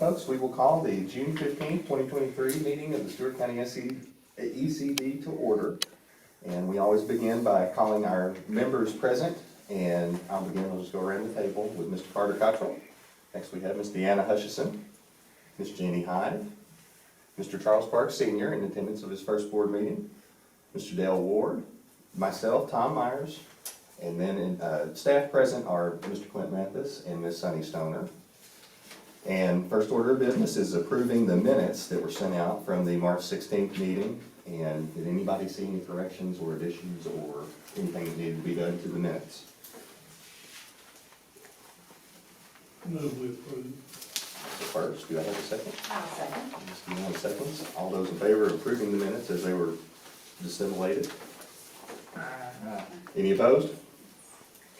folks, we will call the June 15th, 2023 meeting of the Stewart County ECD to order. And we always begin by calling our members present, and we'll just go around the table with Mr. Carter Cottrell. Next we have Ms. Deanna Hutchison, Ms. Jeannie Hyde, Mr. Charles Parks Sr. in attendance of his first board meeting, Mr. Dale Ward, myself, Tom Myers, and then staff present are Mr. Clint Mathis and Ms. Sunny Stoner. And first order of business is approving the minutes that were sent out from the March 16th meeting. And did anybody see any corrections or additions or anything that needed to be done to the minutes? Move we approve. So first, do I have a second? I'll second. Ms. Deanna seconds. All those in favor of approving the minutes as they were disseminated? Any opposed?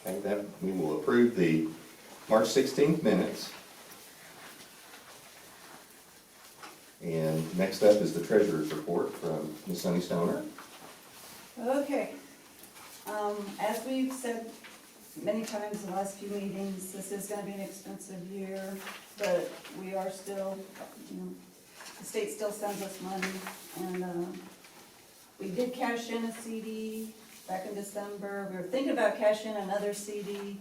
Okay, that we will approve the March 16th minutes. And next up is the treasurer's report from Ms. Sunny Stoner. Okay. As we've said many times in the last few meetings, this is gonna be an expensive year, but we are still, the state still sends us money, and, we did cash in a CD back in December. We were thinking about cashing in another CD,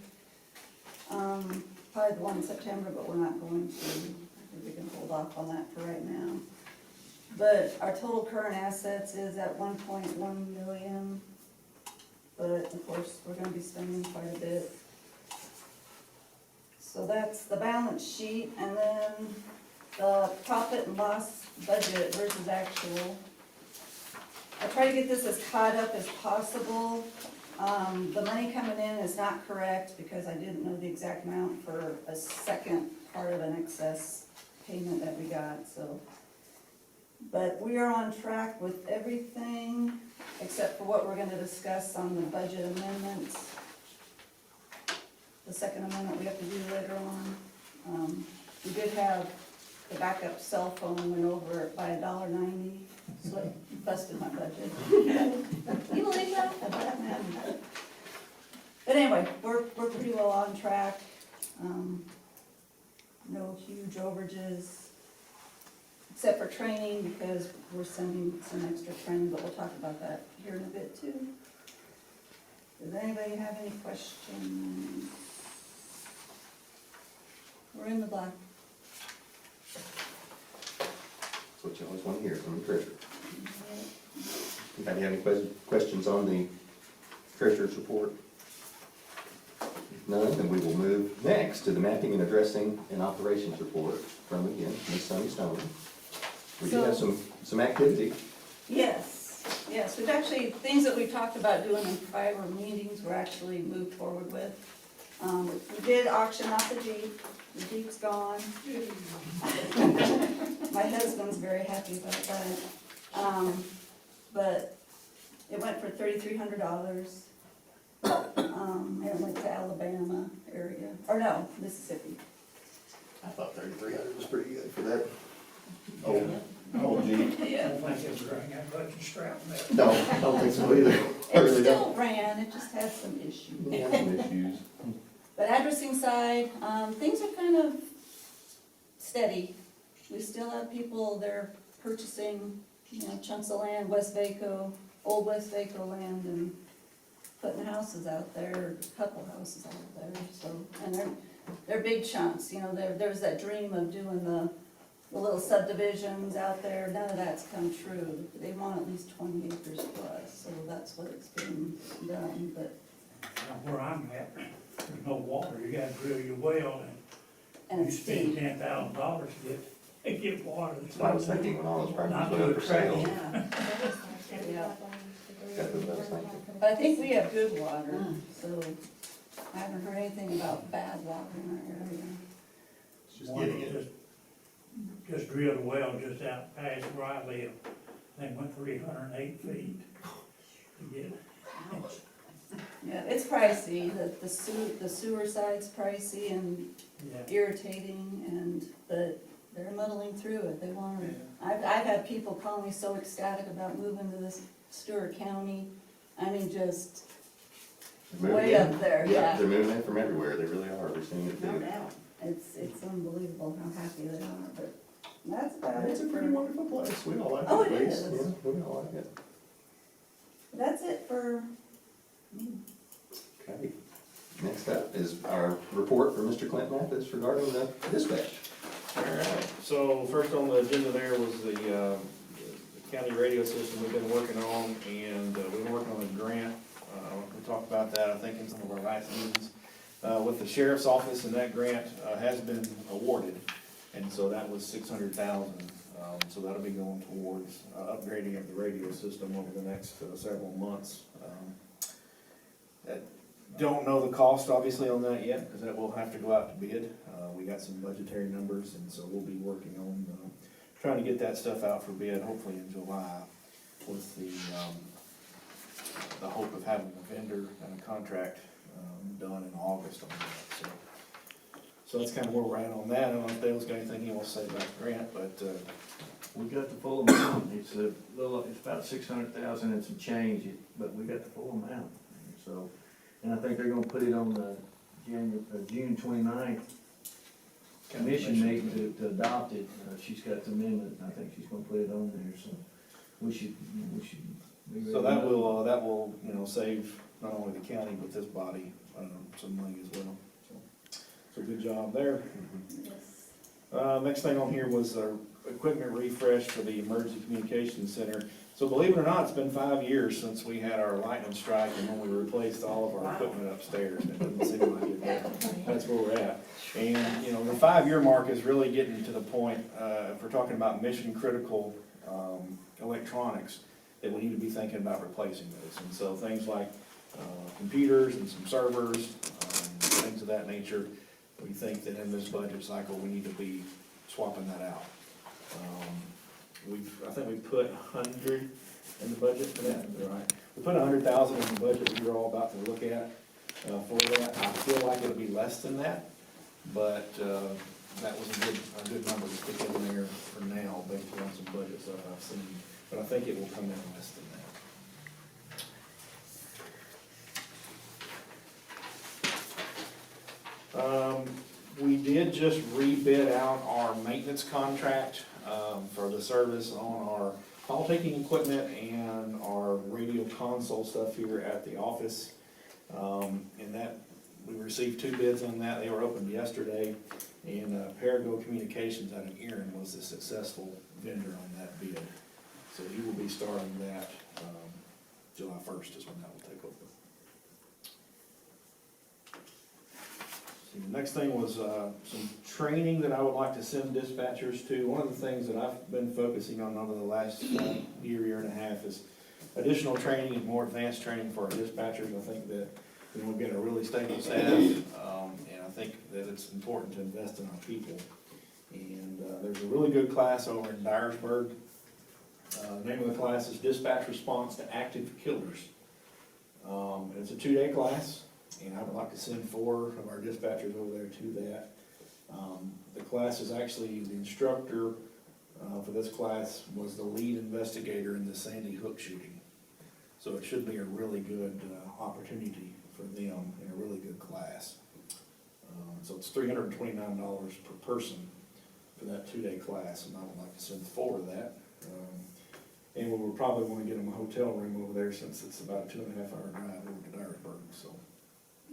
probably the one in September, but we're not going to. I think we can hold off on that for right now. But our total current assets is at 1.1 million, but of course, we're gonna be spending quite a bit. So that's the balance sheet, and then the profit and loss budget versus actual. I try to get this as caught up as possible. The money coming in is not correct because I didn't know the exact amount for a second part of an excess payment that we got, so. But we are on track with everything except for what we're gonna discuss on the budget amendments. The second amendment we have to do later on. We did have the backup cell phone went over by $1.90, so it busted my budget. You believe that? But anyway, we're pretty well on track. No huge overages, except for training, because we're sending some extra training, but we'll talk about that here in a bit too. Does anybody have any questions? We're in the black. That's what you always want to hear from the treasurer. Anybody have any questions on the treasurer's report? If none, then we will move next to the mapping and addressing and operations report from, again, Ms. Sunny Stoner. We do have some activity. Yes, we've actually, things that we talked about doing in prior meetings, we're actually moved forward with. We did auction off the Jeep. The Jeep's gone. My husband's very happy about that. But it went for $3,300. And it went to Alabama area, or no, Mississippi. I thought 3,300 was pretty good for that old Jeep. I don't think it was running that clutch and strap in there. No, I don't think so either. I It really still don't. ran, it just had some issues. Yeah, some issues. But addressing side, things are kind of steady. We still have people, they're purchasing, chunks of land, West Vaco, old West Vaco land, and putting houses out there, a couple houses out there, so, and they're big chunks, there's that dream of doing the little subdivisions out there, none of that's come true. They want at least 20 acres plus, so that's what it's being done, but. Where I'm at, there's no water, you gotta drill your well, And and you it's spend deep. $10,000 to get water. That's what I was thinking when all those Not properties went up to for sale. Yeah. Yeah. That's what I was thinking. But I think we have good water, so I haven't heard anything about bad water in our area. It's just getting it. Just drilled a well just out past where I live, they went 308 feet to get it. Yeah, it's pricey, the sewer side's pricey and Yeah. irritating, but they're muddling through it, they want to. I've had people call me so ecstatic about moving to this Stewart County, I mean, just Moving way in. up there, yeah. They're moving in from everywhere, they really are, we're seeing it No too. doubt. It's unbelievable how happy they are, That's about It's it a pretty for, wonderful place, we all like Oh, the it place. is. Yeah, we all like it. that's it for, Okay. Next up is our report from Mr. Clint Mathis regarding the dispatch. All right, so first on the agenda there was the county radio system we've been working on, and we've been working on a grant. We talked about that, I think, in some of our last meetings, with the sheriff's office, and that grant has been awarded. And so that was $600,000, so that'll be going towards upgrading of the radio system over the next several months. Don't know the cost, obviously, on that yet, because that will have to go out to bid. We got some budgetary numbers, and so we'll be working on trying to get that stuff out for bid, hopefully in July, with the hope of having a vendor and a contract done in August on that. So that's kind of where we're at on that. I don't know if Dale's got anything he wants to say about the grant, but We got the full amount, it's a little, it's about 600,000 and some change, but we got the full amount. So, and I think they're gonna put it on the June 29th commission meeting to adopt it. She's got the amendment, and I think she's gonna put it on there, so we should be ready. so that will, save not only the county, but this body, some money as well. So good job there. yes. Next thing on here was our equipment refresh for the Emergency Communications Center. So believe it or not, it's been 5 years since we had our lightning strike and when we replaced all of our equipment upstairs. It doesn't seem like it, but that's where we're at. And, the 5-year mark is really getting to the point, if we're talking about mission critical, electronics, that we need to be thinking about replacing those. And so things like, computers and some servers, things of that nature, we think that in this budget cycle, we need to be swapping that out. I think we put 100 in the budget for that, right? We put 100,000 in the budget that you're all about to look at, for that. I feel like it'll be less than that, but, that was a good number to stick in there for now, based on some budgets that I've seen. But I think it will come in less than that. We did just rebid out our maintenance contract for the service on our call taking equipment and our radio console stuff here at the office. And that, we received 2 bids on that. They were opened yesterday. And Parago Communications out of Erin was the successful vendor on that bid. So he will be starting that July 1st is when that will take over. The next thing was some training that I would like to send dispatchers to. One of the things that I've been focusing on over the last year and a half is additional training and more advanced training for our dispatchers. I think that we'll get a really stable staff, and I think that it's important to invest in our people. And there's a really good class over in Dyersburg. The name of the class is Dispatch Response to Active Killers. It's a 2-day class. And I would like to send 4 of our dispatchers over there to that. The class is actually, the instructor for this class was the lead investigator in the Sandy Hook shooting. So it should be a really good opportunity for them and a really good class. So it's $329 per person for that 2-day class, and I would like to send 4 of that. And we will probably want to get them a hotel room over there since it's about a 2.5-hour drive over to Dyersburg, so.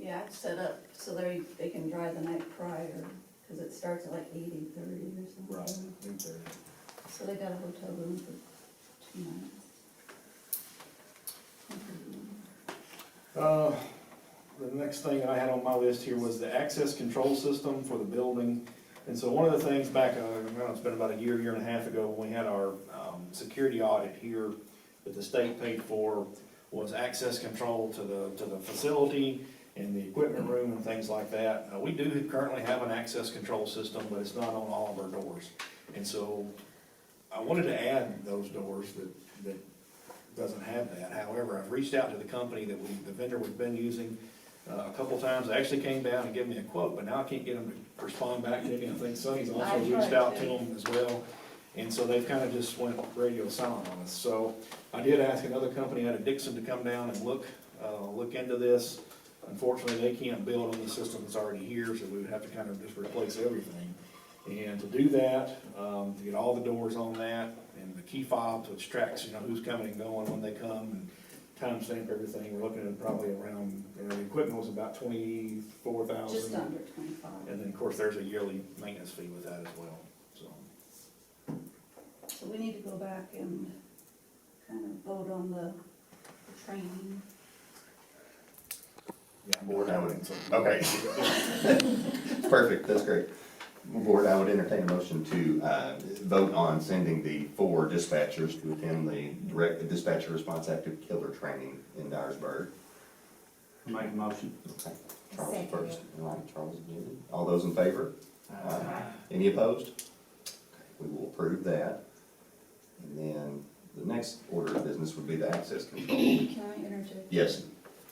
Yeah, I've set up so they can drive the night prior, because it starts at like 8:30 or something. Right, 8:30. So they got a hotel room for 2 nights. The next thing I had on my list here was the access control system for the building. And so one of the things back, it's been about a year and a half ago, when we had our security audit here that the state paid for, was access control to the facility and the equipment room and things like that. We do currently have an access control system, but it's not on all of our doors. And so I wanted to add those doors that doesn't have that. However, I've reached out to the company that the vendor we've been using a couple times. They actually came down and gave me a quote, but now I can't get them to respond back to me. I think Sonny's also I reached tried out to. to them as well. And so they've kind of just went radio silent on us. So I did ask another company out of Dixon to come down and look into this. Unfortunately, they can't build on the system that's already here, so we would have to kind of just replace everything. And to do that, to get all the doors on that, and the key fobs, which tracks, you know, who's coming and going when they come, and timestamp everything, we're looking at probably around, the equipment was about 24,000. Just under 25. And then, of course, there's a yearly maintenance fee with that as well, so. So we need to go back and kind of vote on the training. Yeah, Board, I would, so- okay. Perfect, that's great. Board, I would entertain a motion to vote on sending the 4 dispatchers to attend the direct dispatcher response active killer training in Dyersburg. Make a motion. Okay. Charles first. All right, Charles again. All those in favor? Aye. Any opposed? Okay, we will approve that. And then the next order of business would be the access control. Can I interject? Yes,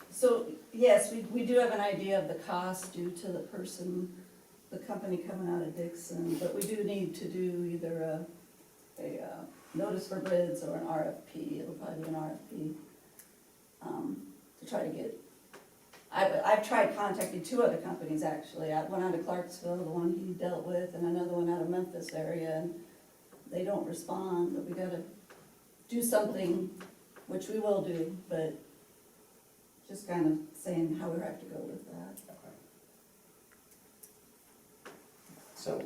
So, yes, we do have an idea of the cost due to the company coming out of Dixon, but we do need to do either a notice for bids or an RFP. It'll probably be an RFP, to try to get, I've tried contacting 2 other companies actually. One out of Clarksville, the one he dealt with, and another one out of Memphis area, and they don't respond, but we gotta do something, which we will do, but just kind of saying how we have to go with that. so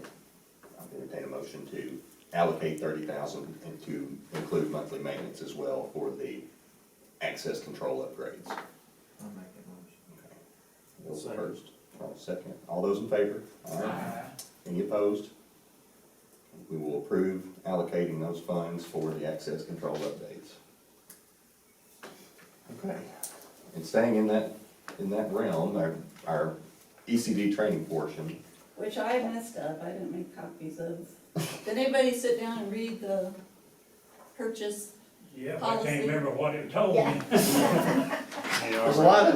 I'll entertain a motion to allocate 30,000 and to include monthly maintenance as well for the access control upgrades. I'll make that motion. Okay. Bill's first, Charles second. All those in favor? Aye. Any opposed? We will approve allocating those funds for the access control updates. Okay, and staying in that realm, our ECD training portion. Which I messed up, I didn't make copies of. Did anybody sit down and read the purchase? Yeah, I Policy. can't remember what it told me. There's a lot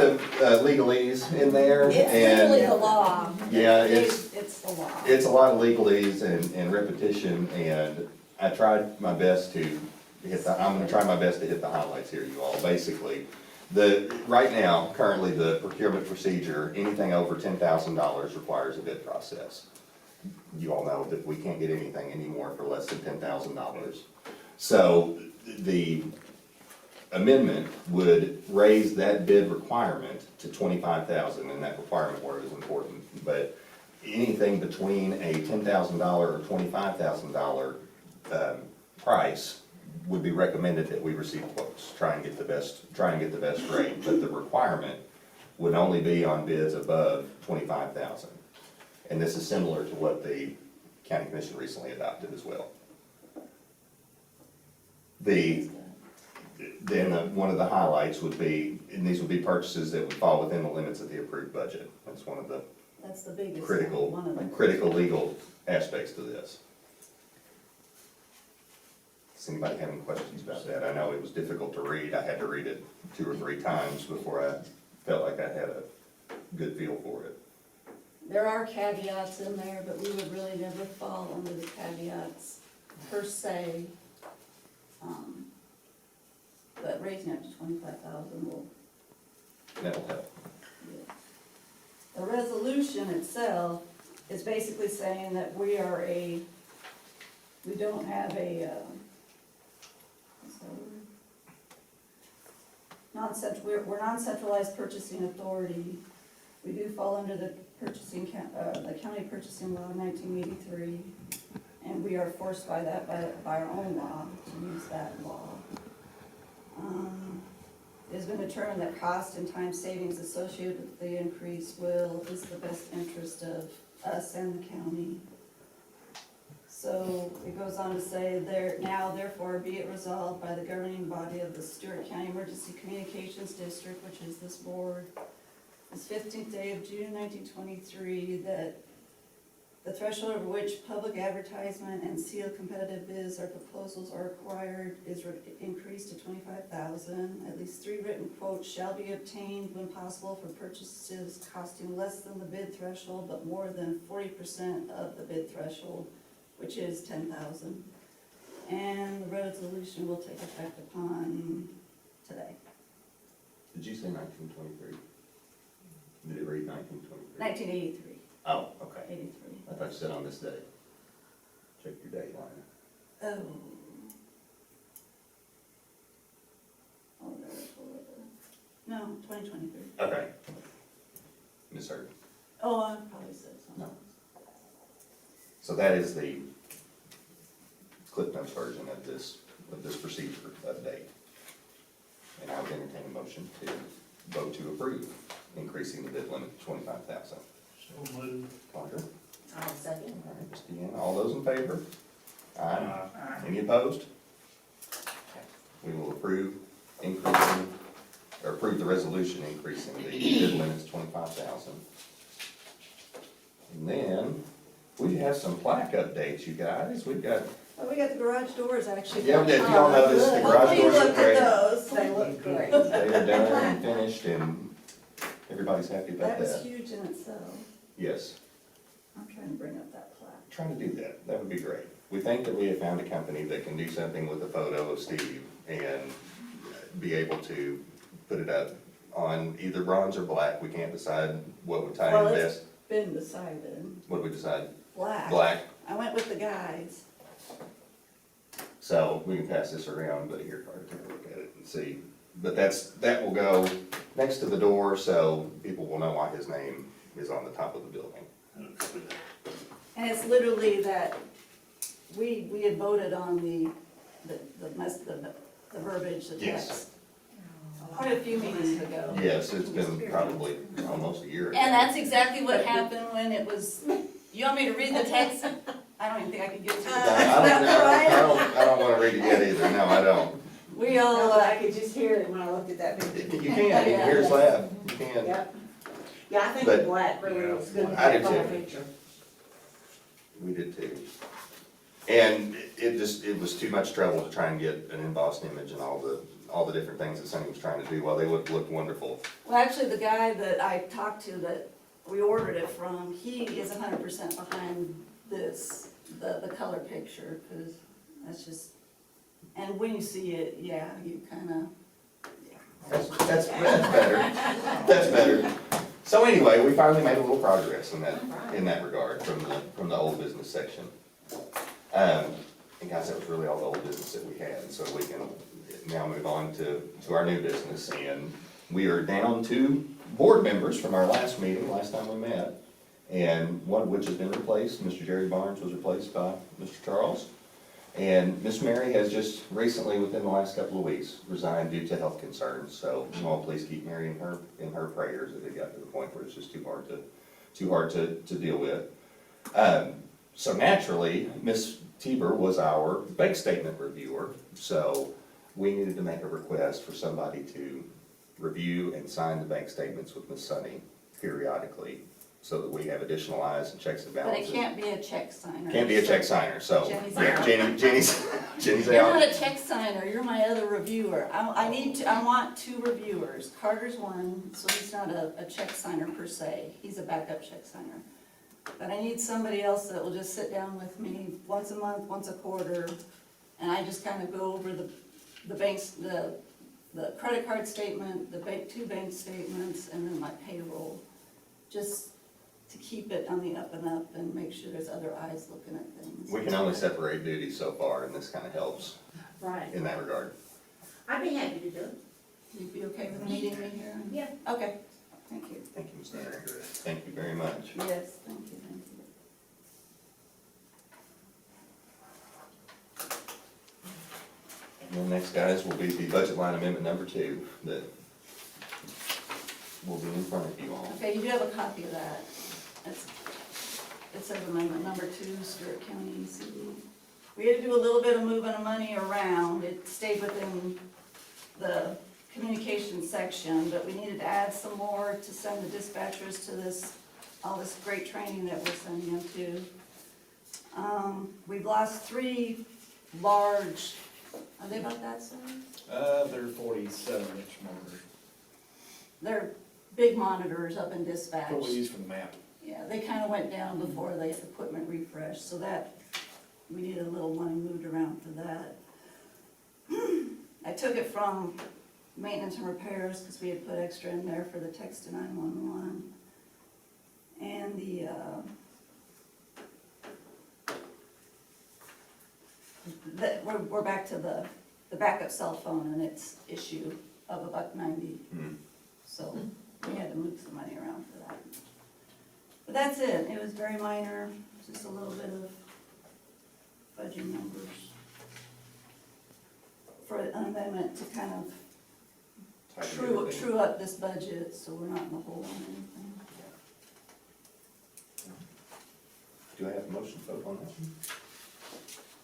of legalese in there, It's really the and law. yeah, It's the law. it's a lot of legalese and repetition, and I tried my best to I'm gonna try my best to hit the highlights here, you all. Basically, right now, currently, the procurement procedure, anything over $10,000 requires a bid process. You all know that we can't get anything anymore for less than $10,000. So the amendment would raise that bid requirement to $25,000, and that requirement word is important. But anything between a $10,000 or $25,000 price would be recommended that we receive quotes, try and get the best rate. But the requirement would only be on bids above $25,000. And this is similar to what the county commission recently adopted as well. One of the highlights would be, and these would be purchases that would fall within the limits of the approved budget. That's one of the That's the biggest. critical one of them. legal aspects to this. Does anybody have any questions about that? I know it was difficult to read. I had to read it 2 or 3 times before I felt like I had a good feel for it. There are caveats in there, but we would really never fall under the caveats per se. But raising it to 25,000 will, That'll help. yeah. The resolution itself is basically saying that we don't have a, what's that word? We're non-centralized purchasing authority. We do fall under the the county purchasing law of 1983, and we are forced by that, by our own law, to use that law. It's been determined that cost and time savings associated with the increase is the best interest of us and the county. So it goes on to say, therefore be it resolved by the governing body of the Stewart County Emergency Communications District, which is this board, this 15th day of June 1923, that the threshold over which public advertisement and sealed competitive bids or proposals are required is increased to 25,000. At least 3 written quotes shall be obtained when possible for purchases costing less than the bid threshold, but more than 40% of the bid threshold, which is 10,000. And the resolution will take effect upon today. Did you say 1923? Did it read 1923? 1983. Oh, okay. 83. I thought you said on this day. Check your date line. Oh. Oh, no, 2023. Okay. Misheard. Oh, I probably said something. No. So that is the Cliff Notes version of this procedure update. And I would entertain a motion to vote to approve increasing the bid limit to $25,000. So moved. Carter? I'll second. All right, Ms. Deanna, all those in favor? Aye. Any opposed? We will approve increasing, or approve the resolution increasing the bid limit to $25,000. And then, we have some plaque updates, you guys. We've got, Oh, we got the garage doors actually. yeah, if y'all noticed, the garage Hopefully you doors are looked at great. those. They look great. They are done and finished, and everybody's happy about That was that. huge in itself. Yes, I'm trying to bring up that plaque. trying to do that. That would be great. We think that we have found a company that can do something with a photo of Steve and be able to put it up on either bronze or black. We can't decide what would tie in Well, best. Been decided. What do we decide? Black. Black. I went with the guys. So we can pass this around, but here, Carter, take a look at it and see. But that will go next to the door, so people will know why his name is on the top of the building. And it's literally that, we had voted on the verbiage, the Yes. text. Quite a few meetings ago. Yes, it's been probably almost a year. And that's exactly what happened when it was, you want me to read the text? I don't even think I could get to it. I don't wanna read it yet either, no, I don't. We No, all, but I could just hear it when I looked at that picture. You can, here's lab, you can. Yep. Yeah, I think But- the black really looks good I do on the too. picture. We did too. And it was too much trouble to try and get an embossed image and all the different things that Sonny was trying to do, while they would look wonderful. well, actually, the guy that I talked to that we ordered it from, he is 100% behind this, the color picture, because that's just, and when you see it, yeah, you kinda, That's better, that's better. So anyway, we finally made a little progress in that regard from the old business section. And guys, that was really all the old business that we had, so we can now move on to our new business. And we are down 2 board members from our last meeting, last time we met. And one of which has been replaced, Mr. Jerry Barnes was replaced by Mr. Charles. And Miss Mary has just recently, within the last couple of weeks, resigned due to health concerns. So you all please keep Mary in her prayers if it got to the point where it's just too hard to deal with. So naturally, Miss Tiber was our bank statement reviewer. So we needed to make a request for somebody to review and sign the bank statements with Miss Sunny periodically, so that we have additional eyes and checks and but balances. it can't be a check signer. Can't be a check signer, so, Jenny's yeah, out. Jenny's You're not out. a check signer, you're my other reviewer. I want 2 reviewers. Carter's one, so he's not a check signer per se. He's a backup check signer. But I need somebody else that will just sit down with me once a month, once a quarter, and I just kind of go over the banks, the credit card statement, the 2 bank statements, and then my payroll. Just to keep it on the up and up and make sure there's other eyes looking at things. We can only separate duties so far, and this kind of helps Right. in that regard. I'd be happy to do it. You'd be okay with meeting me here? Yeah. Okay, thank you. Thank you, Ms. Mary. Thank you very much. Yes, thank you. And then next, guys, will be the budget line amendment number 2 that will be in front of you all. Okay, you do have a copy of that. It says amendment number 2, Stewart County ECD. We had to do a little bit of moving of money around. It stayed within the communication section, but we needed to add some more to send the dispatchers to all this great training that we're sending them to. We've lost 3 large, are they about that size? They're 47-inch monitors, They're big monitors up in dispatch. what we use for the map. Yeah, they kind of went down before the equipment refresh, so that, we needed a little money moved around for that. I took it from maintenance and repairs, because we had put extra in there for the text to 911. And we're back to the backup cell phone and its issue of $1.90. Hmm. So we had to move some money around for that. But that's it. It was very minor, just a little bit of fudging numbers for an amendment to kind of true up this budget, so we're not in the hole on anything. Do I have a motion to vote on that?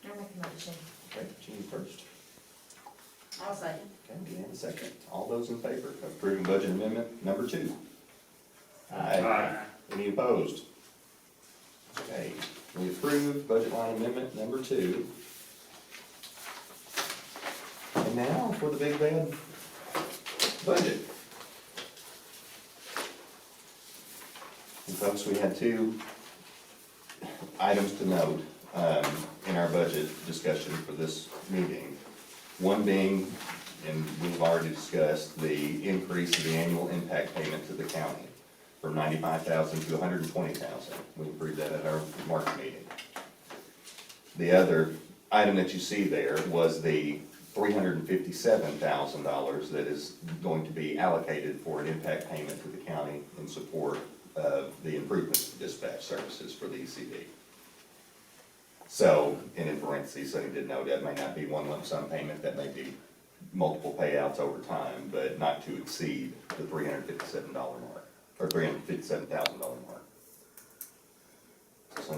I'll make a motion. Okay, Jean first. I'll second. Okay, Deanne a second. All those in favor of approving budget amendment number 2? Aye. Any opposed? Okay, we approve budget line amendment number 2. And now for the big bad budget. And folks, we had 2 items to note in our budget discussion for this meeting. One being, and we've already discussed, the increase of the annual impact payment to the county from $95,000 to $120,000. We approved that at our March meeting. The other item that you see there was the $357,000 that is going to be allocated for an impact payment to the county in support of the improvements to dispatch services for the ECD. So, and in parentheses, I did note that may not be one lump sum payment, that may be multiple payouts over time, but not to exceed the $357 mark, or $357,000 mark. So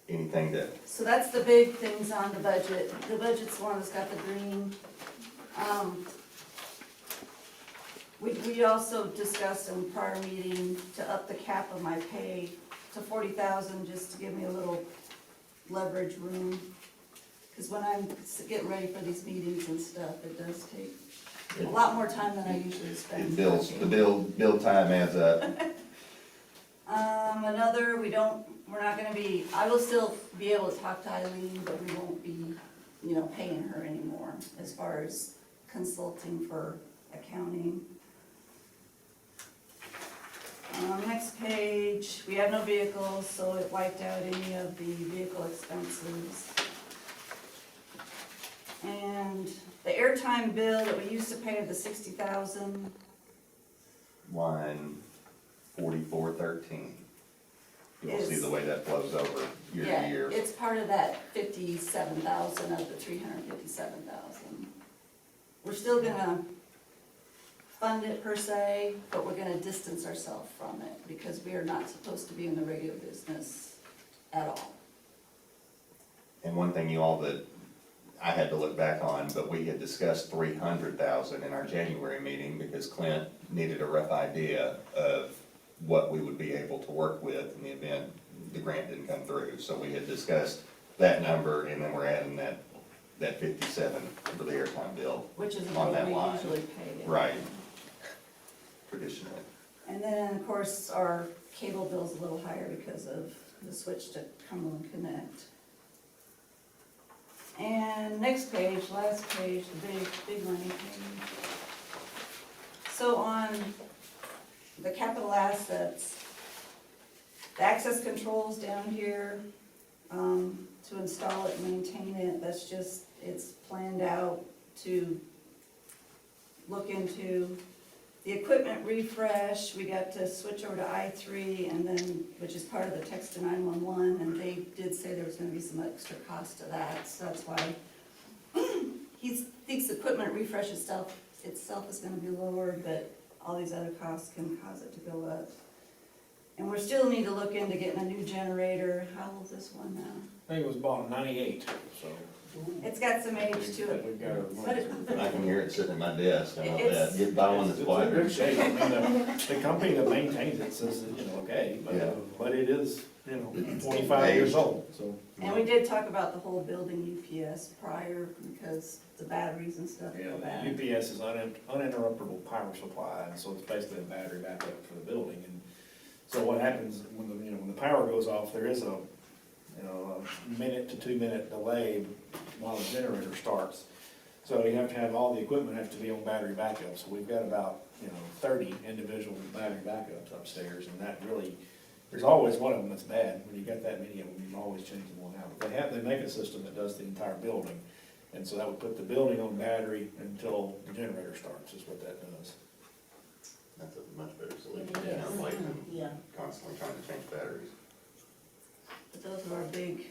anything that, So that's the big things on the budget. The budget's the one that's got the green. We also discussed in prior meeting to up the cap of my pay to 40,000, just to give me a little leverage room. Because when I'm getting ready for these meetings and stuff, it does take a lot more time than I usually spend. bill time adds up. We're not gonna be, I will still be able to talk to Eileen, but we won't be, paying her anymore as far as consulting for accounting. Next page, we have no vehicles, so it wiped out any of the vehicle expenses. And the airtime bill that we used to pay of the 60,000, Line 4413. You'll see the way that flows over year to yeah, year. it's part of that 57,000 of the 357,000. We're still gonna fund it per se, but we're gonna distance ourselves from it because we are not supposed to be in the radio business at all. And one thing you all that I had to look back on, but we had discussed 300,000 in our January meeting because Clint needed a rough idea of what we would be able to work with in the event the grant didn't come through. So we had discussed that number, and then we're adding that 57 for the airtime bill. Which is On what that we line. usually pay. Right. Traditionally. And then, of course, our cable bill's a little higher because of the switch to Cumberland Connect. And next page, last page, the big money page. So on the capital assets, the access controls down here, to install it and maintain it, that's just, it's planned out to look into. The equipment refresh, we got to switch over to i3 and then, which is part of the text to 911, and they did say there was gonna be some extra cost to that, so that's why he thinks the equipment refresh itself is gonna be lower, but all these other costs can cause it to go up. And we still need to look into getting a new generator. How old is this one now? I think it was bought in '98, so. It's got some age to it. We've got our But it- I can hear it sitting at my desk, and I'll It's- bet, get by one that's It's in good quieter. shape. I mean, the company that maintains it says, okay, Yeah. but it is, It's 25 years aged. old, so. And we did talk about the whole building UPS prior, because the batteries and stuff go bad. UPS is uninterruptible power supply, and so it's basically a battery backup for the building. And so what happens when when the power goes off, there is a minute to 2 minute delay while the generator starts. So you have to have, all the equipment have to be on battery backup. So we've got about 30 individual battery backups upstairs, and that really There's always one of them that's bad. When you got that many of them, you can always change the one out. They make a system that does the entire building. And so that would put the building on battery until the generator starts, is what that does. That's a much better solution, Yes. like than Yeah. constantly trying to change batteries. But those are our big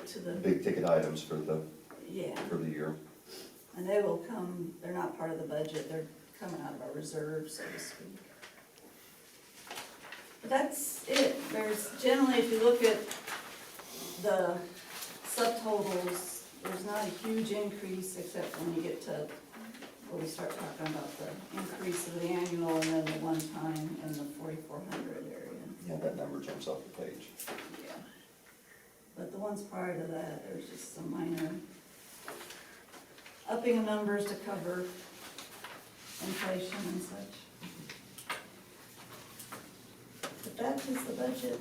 to the, Big ticket items for the yeah. year. And they will come, they're not part of the budget, they're coming out of our reserves, so to speak. But that's it. There's generally, if you look at the subtotals, there's not a huge increase except when you get to where we start talking about the increase of the annual and then the one-time in the 4,400 area. Yeah, that number jumps off the page. Yeah. But the ones prior to that, there's just some minor upping of numbers to cover inflation and such. But that is the budget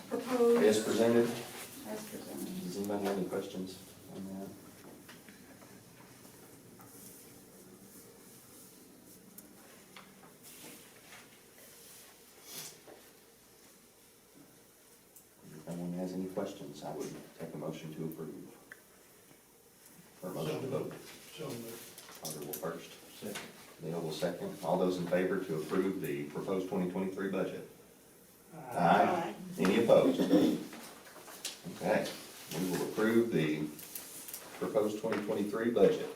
proposed As presented, as presented. does anybody have any questions on that? If anyone has any questions, I would take a motion to approve. Or a motion to vote. So, Carter will first, Second. Dale will second. All those in favor to approve the proposed 2023 budget? uh, Any opposed? Okay, we will approve the proposed 2023 budget.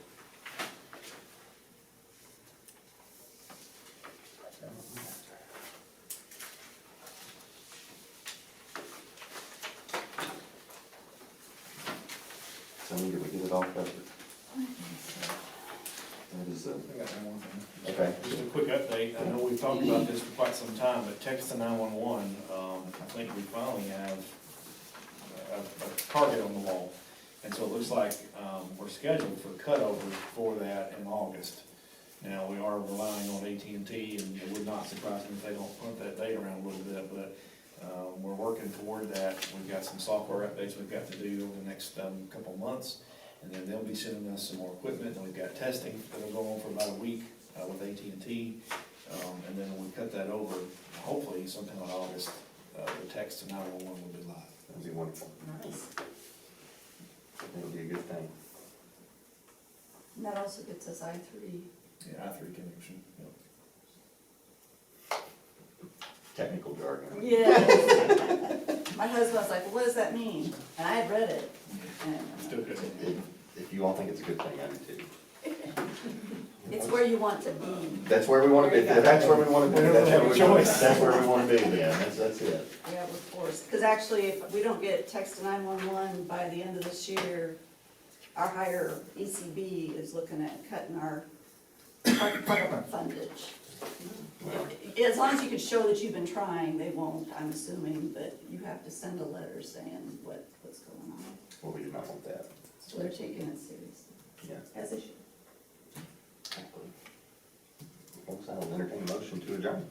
So did we get it all covered? That is, I got one more thing. okay. Just a quick update, I know we've talked about this for quite some time, but text to 911, I think we finally have a target on the wall. And so it looks like, we're scheduled for cutover for that in August. Now, we are relying on AT&T, and it would not surprise me if they don't punt that date around a little bit, but, we're working toward that. We've got some software updates we've got to do over the next, couple of months. And then they'll be sending us some more equipment, and we've got testing that'll go on for about a week with AT&T. And then when we cut that over, hopefully sometime in August, the text to 911 will be live. That'd be wonderful. Nice. It'll be a good thing. And that also gets us I-3. Yeah, I-3 connection, yep. Technical jargon. Yeah. My husband was like, well, what does that mean? And I had read it. And Still good. If you all think it's a good thing, I do too. it's where you want to be. That's where we want to be, if that's where we want to be, that's where we, Choice. that's where we want to be, yeah, that's it. Yeah, we're forced. Because actually, if we don't get text to 911 by the end of this year, our higher ECB is looking at cutting our, part of our fundage. As long as you can show that you've been trying, they won't, I'm assuming, but you have to send a letter saying what's going on. Well, we do not want that. So they're taking it seriously, Yeah. as they should. Folks, I will entertain a motion to adjourn.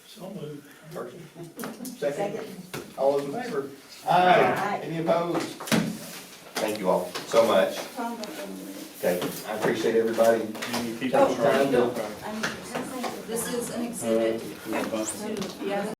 so moved. First, second, Second. all those in favor? Aye. Any opposed? Thank you all so much. Tom, don't go anywhere. Okay, I appreciate everybody. You keep Oh, Trying to- This is an exhibit to, yeah,